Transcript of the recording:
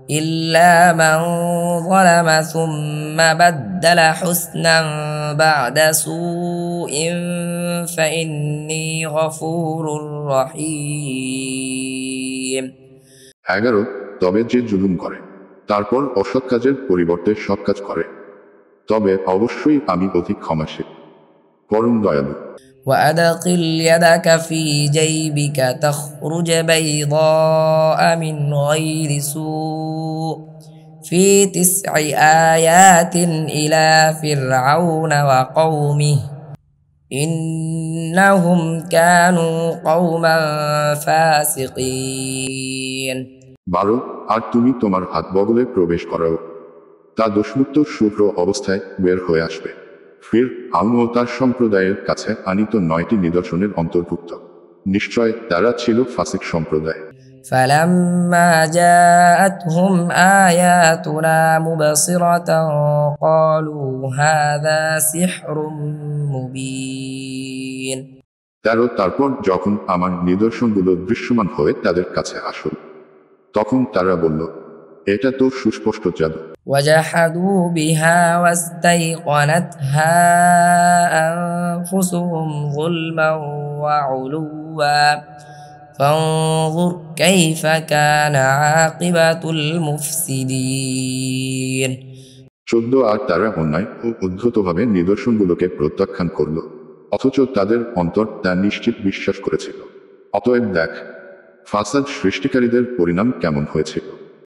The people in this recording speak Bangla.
إلا من ظلم ثم بدل حسنا بعد سوء فإني غفور رحيم 11 তবে যে জুলুম করে তারপর অসৎ কাজের পরিবর্তে সৎ কাজ করে তবে অবশ্যই আমি অধিক ক্ষমাশীল পরম দয়ালু وأدخل يدك في جيبك تخرج بيضاء من غير سوء في 9 آيات إلى فرعون وقومه إنهم كانوا قوما فاسقين 12 আর তুমি তোমার হাত বগলে প্রবেশ করাও তা দোষমুক্ত শুভ্র অবস্থায় বের হয়ে আসবে ফিরআউন ও তার সম্প্রদায়ের কাছে আনিত 9টি নিদর্শনের অন্তর্ভুক্ত নিশ্চয় তারা ছিল ফাসিক সম্প্রদায় فلما جاءتهم آياتنا مبصرة قالوا هذا سحر مبين 13 তারপর যখন আমার নিদর্শনগুলো দৃশ্যমান হয়ে তাদের কাছে আসল তখন তারা বলল এটা তো সুস্পষ্ট জাদু وجحدوا بها واستيقنتها أنفسهم ظلما وعلوا فانظر كيف كان عاقبة المفسدين 14 আর তারা অন্যায় ও উদ্ধতভাবে নিদর্শনগুলোকে প্রত্যাখ্যান করল অথচ তাদের অন্তর তা নিশ্চিত বিশ্বাস করেছিল অতএব দেখ ফাসাদ সৃষ্টিকারীদের পরিণাম কেমন হয়েছিল